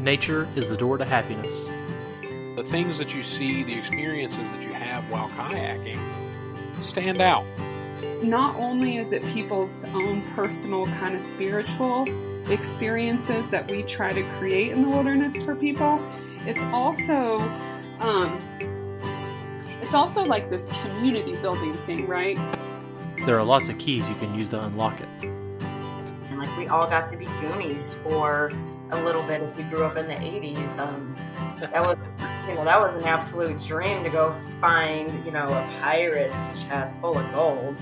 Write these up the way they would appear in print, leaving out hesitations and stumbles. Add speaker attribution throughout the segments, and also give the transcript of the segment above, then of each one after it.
Speaker 1: Nature is the door to happiness.
Speaker 2: The things that you see, the experiences that you have while kayaking stand out.
Speaker 3: Not only is it people's own personal kind of spiritual experiences that we try to create in the wilderness for people, it's also like this community building thing, right?
Speaker 1: There are lots of keys you can use to unlock it.
Speaker 4: And like we all got to be Goonies for a little bit if we grew up in the 80s. That was an absolute dream to go find, a pirate's chest full of gold.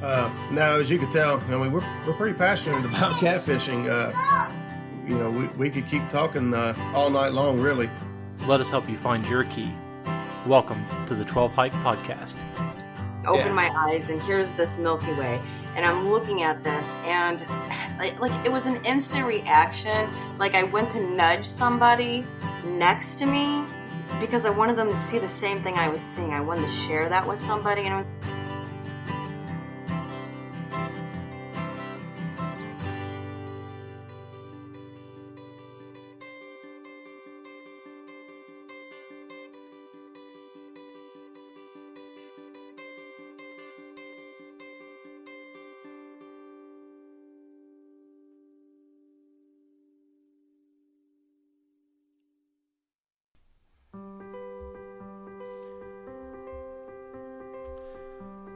Speaker 5: Now, as you can tell, we're pretty passionate about catfishing. We could keep talking all night long, really.
Speaker 1: Let us help you find your key. Welcome to the 12 Hike Podcast.
Speaker 4: Open my eyes, and here's this Milky Way, and I'm looking at this, and like it was an instant reaction. Like I went to nudge somebody next to me because I wanted them to see the same thing I was seeing. I wanted to share that with somebody, and it was.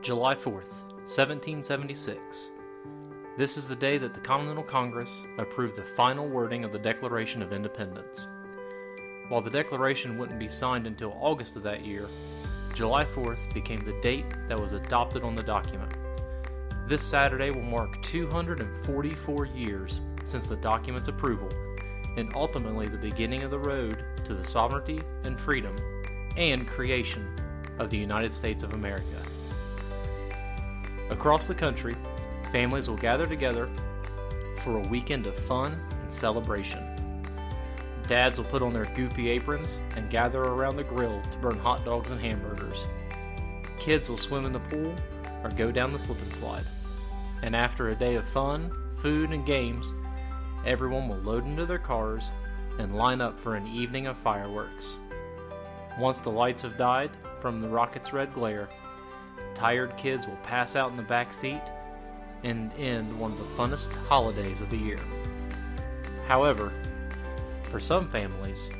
Speaker 1: July 4th, 1776. This is the day that the Continental Congress approved the final wording of the Declaration of Independence. While the Declaration wouldn't be signed until August of that year, July 4th became the date that was adopted on the document. This Saturday will mark 244 years since the document's approval, and ultimately the beginning of the road to the sovereignty and freedom and creation of the United States of America. Across the country, families will gather together for a weekend of fun and celebration. Dads will put on their goofy aprons and gather around the grill to burn hot dogs and hamburgers. Kids will swim in the pool or go down the slip and slide. And after a day of fun, food, and games, everyone will load into their cars and line up for an evening of fireworks. Once the lights have died from the rocket's red glare, tired kids will pass out in the back seat and end one of the funnest holidays of the year. However, for some families,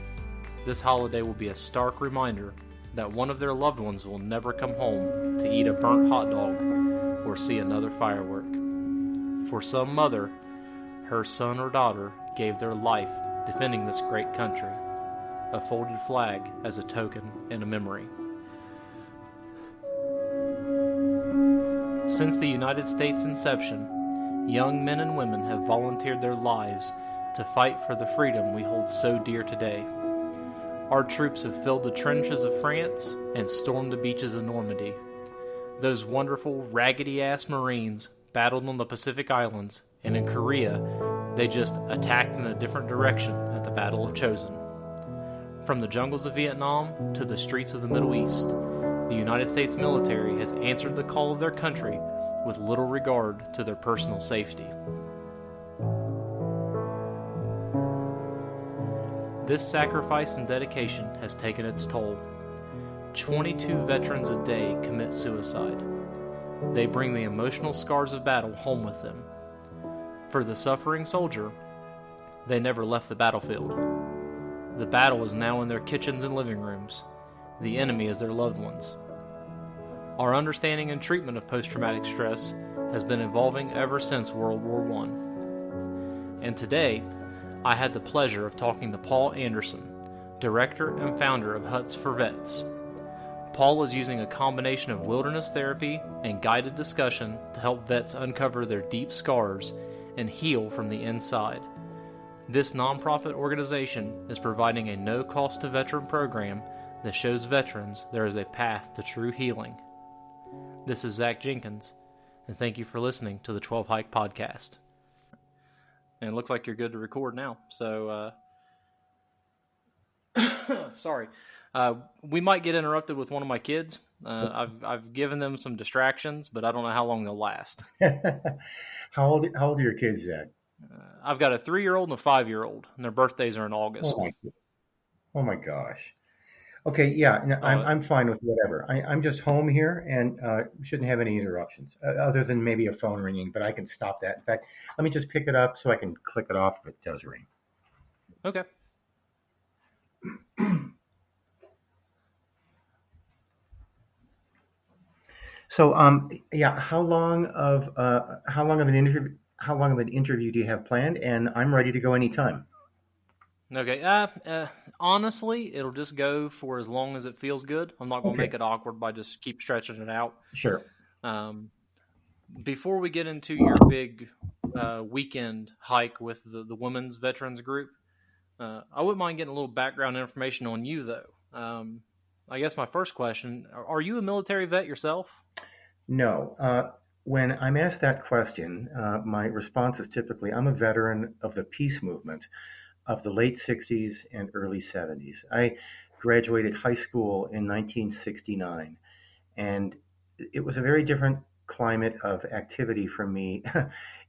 Speaker 1: this holiday will be a stark reminder that one of their loved ones will never come home to eat a burnt hot dog or see another firework. For some mother, her son or daughter gave their life defending this great country, a folded flag as a token and a memory. Since the United States' inception, young men and women have volunteered their lives to fight for the freedom we hold so dear today. Our troops have filled the trenches of France and stormed the beaches of Normandy. Those wonderful, raggedy-ass Marines battled on the Pacific Islands, and in Korea, they just attacked in a different direction at the Battle of Chosin. From the jungles of Vietnam to the streets of the Middle East, the United States military has answered the call of their country with little regard to their personal safety. This sacrifice and dedication has taken its toll. 22 veterans a day commit suicide. They bring the emotional scars of battle home with them. For the suffering soldier, they never left the battlefield. The battle is now in their kitchens and living rooms. The enemy is their loved ones. Our understanding and treatment of post-traumatic stress has been evolving ever since World War I. And today, I had the pleasure of talking to Paul Andersen, director and founder of Huts for Vets. Paul is using a combination of wilderness therapy and guided discussion to help vets uncover their deep scars and heal from the inside. This nonprofit organization is providing a no-cost to veteran program that shows veterans there is a path to true healing. This is Zach Jenkins, and thank you for listening to the 12 Hike Podcast. And it looks like you're good to record now, so sorry. We might get interrupted with one of my kids. I've given them some distractions, but I don't know how long they'll last.
Speaker 6: How old are your kids, Zach?
Speaker 1: I've got a 3-year-old and a 5-year-old, and their birthdays are in
Speaker 6: Oh
Speaker 1: August.
Speaker 6: my, oh my gosh. Okay, yeah, no,
Speaker 1: Oh,
Speaker 6: I'm fine with whatever. I'm just home here and shouldn't have any interruptions other than maybe a phone ringing, but I can stop that. In fact, let me just pick it up so I can click it off if it does ring.
Speaker 1: okay.
Speaker 6: So, yeah, how long of an interview do you have planned? And I'm ready to go anytime.
Speaker 1: Okay. Honestly, it'll just go for as long as it feels good. I'm not going to
Speaker 6: Okay,
Speaker 1: make it awkward by just keep stretching it out.
Speaker 6: sure.
Speaker 1: Um, before we get into your big weekend hike with the women's veterans group, I wouldn't mind getting a little background information on you, though. I guess my first question: are you a military vet yourself?
Speaker 6: No. When I'm asked that question, my response is typically I'm a veteran of the peace movement of the late 60s and early 70s. I graduated high school in 1969, and it was a very different climate of activity for me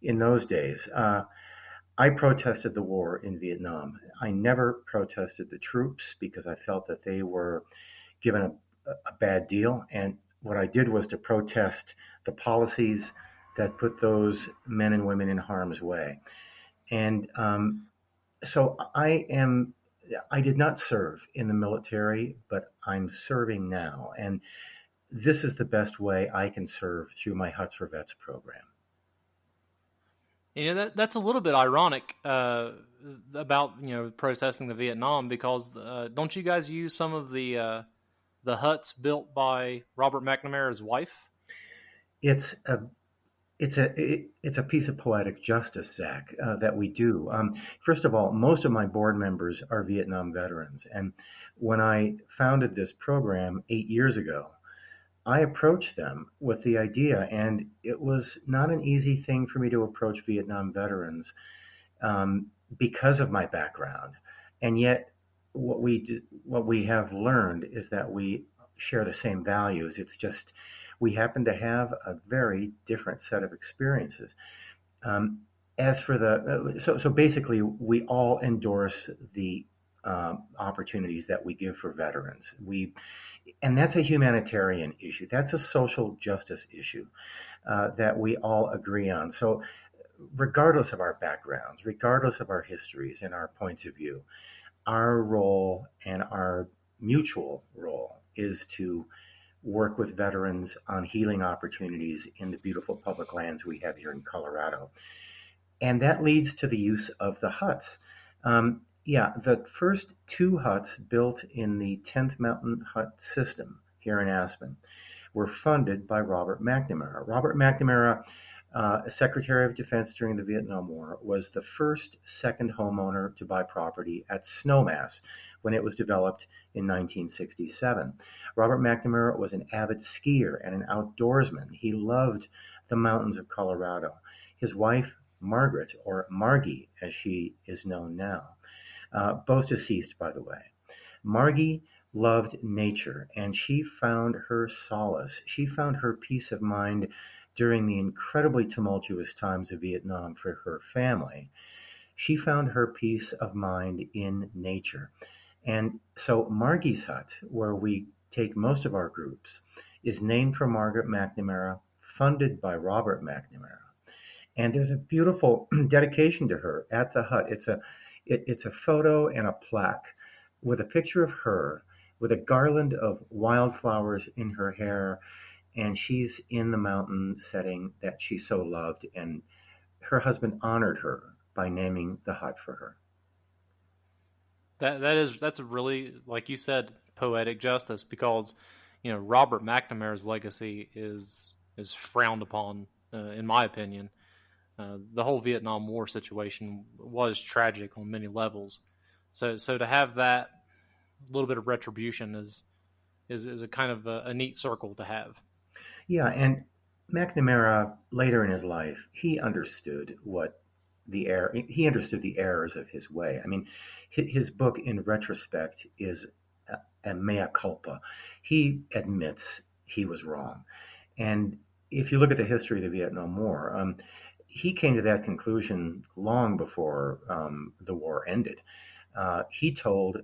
Speaker 6: in those days. I protested the war in Vietnam. I never protested the troops because I felt that they were given a bad deal. And what I did was to protest the policies that put those men and women in harm's way. And so I did not serve in the military, but I'm serving now. And this is the best way I can serve through my Huts for Vets program.
Speaker 1: That's a little bit ironic about protesting the Vietnam because don't you guys use some of the huts built by Robert McNamara's wife?
Speaker 6: It's a it's a piece of poetic justice, Zach, that we do. First of all, most of my board members are Vietnam veterans, and when I founded this program 8 years ago, I approached them with the idea, and it was not an easy thing for me to approach Vietnam veterans um, because of my background. And yet, what we have learned is that we share the same values. It's just we happen to have a very different set of experiences. Um, as for so basically, we all endorse the opportunities that we give for veterans. And that's a humanitarian issue. That's a social justice issue that we all agree on. So, regardless of our backgrounds, regardless of our histories and our points of view, our role and our mutual role is to work with veterans on healing opportunities in the beautiful public lands we have here in Colorado. And that leads to the use of the huts. Yeah, the first two huts built in the 10th Mountain Hut system here in Aspen were funded by Robert McNamara. Robert McNamara, Secretary of Defense during the Vietnam War, was the first second homeowner to buy property at Snowmass when it was developed in 1967. Robert McNamara was an avid skier and an outdoorsman. He loved the mountains of Colorado. His wife, Margaret, or Margie as she is known now, both deceased, by the way. Margie loved nature and she found her solace. She found her peace of mind during the incredibly tumultuous times of Vietnam for her family. She found her peace of mind in nature. And so Margie's Hut, where we take most of our groups, is named for Margaret McNamara, funded by Robert McNamara. And there's a beautiful dedication to her at the hut. It's a photo and a plaque with a picture of her with a garland of wildflowers in her hair, and she's in the mountain setting that she so loved, and her husband honored her by naming the hut for her.
Speaker 1: That's a really, like you said, poetic justice because Robert McNamara's legacy is frowned upon, in my opinion. The whole Vietnam War situation was tragic on many levels. So to have that little bit of retribution is a kind of a neat circle to have.
Speaker 6: Yeah, and McNamara later in his life, he understood he understood the errors of his way. I mean, his book in retrospect is a mea culpa. He admits he was wrong. And if you look at the history of the Vietnam War, he came to that conclusion long before the war ended. He told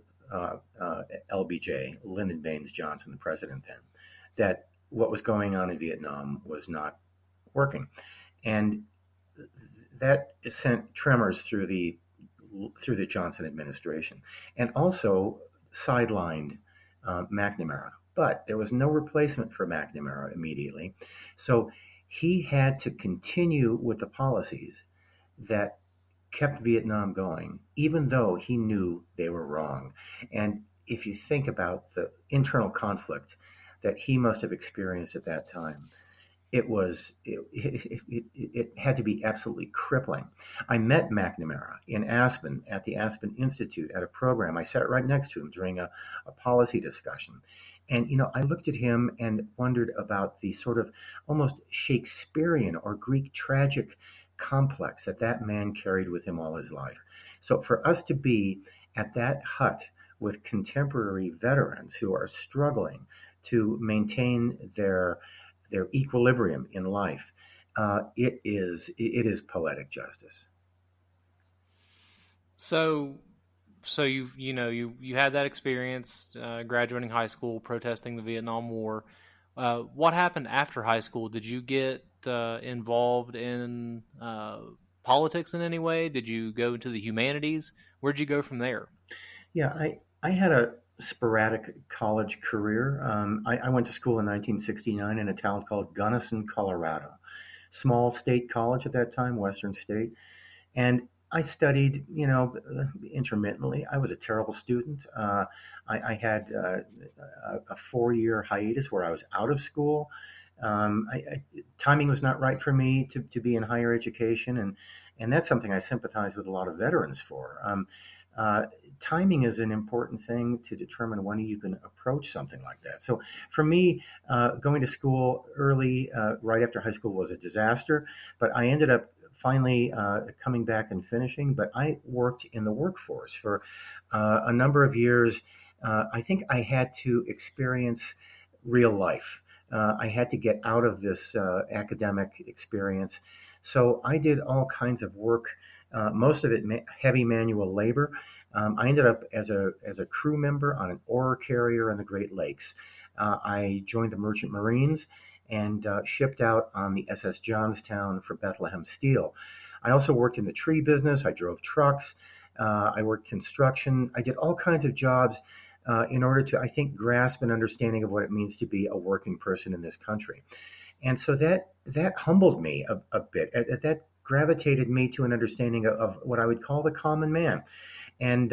Speaker 6: LBJ, Lyndon Baines Johnson, the president then, that what was going on in Vietnam was not working, and that sent tremors through the Johnson administration, and also sidelined McNamara. But there was no replacement for McNamara immediately, so he had to continue with the policies that kept Vietnam going, even though he knew they were wrong. And if you think about the internal conflict that he must have experienced at that time, it had to be absolutely crippling. I met McNamara in Aspen at the Aspen Institute at a program. I sat right next to him during a policy discussion. And, I looked at him and wondered about the sort of almost Shakespearean or Greek tragic complex that that man carried with him all his life. So for us to be at that hut with contemporary veterans who are struggling to maintain their equilibrium in life, it is poetic justice.
Speaker 1: So, you had that experience graduating high school, protesting the Vietnam War. What happened after high school? Did you get involved in politics in any way? Did you go into the humanities? Where'd you go from there?
Speaker 6: Yeah, I had a sporadic college career. I went to school in 1969 in a town called Gunnison, Colorado. Small state college at that time, Western State. And I studied, intermittently. I was a terrible student. I had a 4-year hiatus where I was out of school. Timing was not right for me to be in higher education, and that's something I sympathize with a lot of veterans for. Timing is an important thing to determine when you can approach something like that. So for me, going to school early, right after high school, was a disaster, but I ended up finally coming back and finishing. But I worked in the workforce for a number of years. I think I had to experience real life. I had to get out of this academic experience. So I did all kinds of work, most of it heavy manual labor. I ended up as a crew member on an ore carrier in the Great Lakes. I joined the Merchant Marines and shipped out on the SS Johnstown for Bethlehem Steel. I also worked in the tree business. I drove trucks. I worked construction. I did all kinds of jobs in order to, I think, grasp an understanding of what it means to be a working person in this country. And so that humbled me a bit. That gravitated me to an understanding of what I would call the common man. And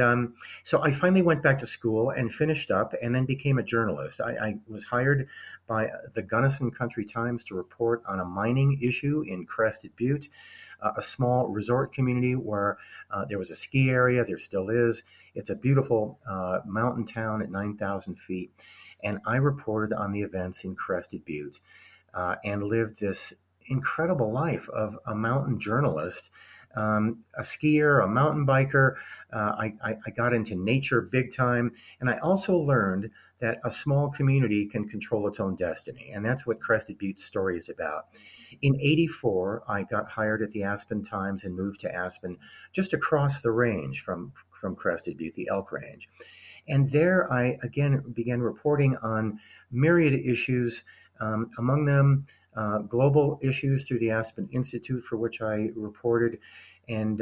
Speaker 6: so I finally went back to school and finished up and then became a journalist. I was hired by the Gunnison Country Times to report on a mining issue in Crested Butte, a small resort community where there was a ski area. There still is. It's a beautiful mountain town at 9,000 feet. And I reported on the events in Crested Butte and lived this incredible life of a mountain journalist, a skier, a mountain biker. I got into nature big time. And I also learned that a small community can control its own destiny. And that's what Crested Butte's story is about. In '84, I got hired at the Aspen Times and moved to Aspen, just across the range from Crested Butte, the Elk Range. And there I again began reporting on myriad issues, among them global issues through the Aspen Institute, for which I reported. And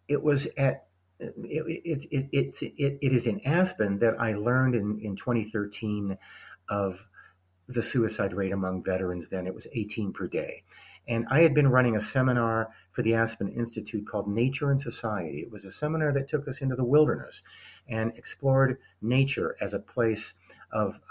Speaker 6: it was at it is in Aspen that I learned in 2013 of the suicide rate among veterans. Then it was 18 per day. And I had been running a seminar for the Aspen Institute called Nature and Society. It was a seminar that took us into the wilderness and explored nature as a place of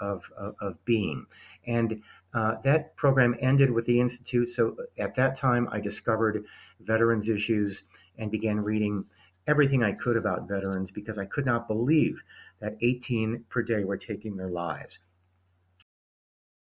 Speaker 6: being. And that program ended with the Institute. So at that time, I discovered veterans issues and began reading everything I could about veterans because I could not believe that 18 per day were taking their lives.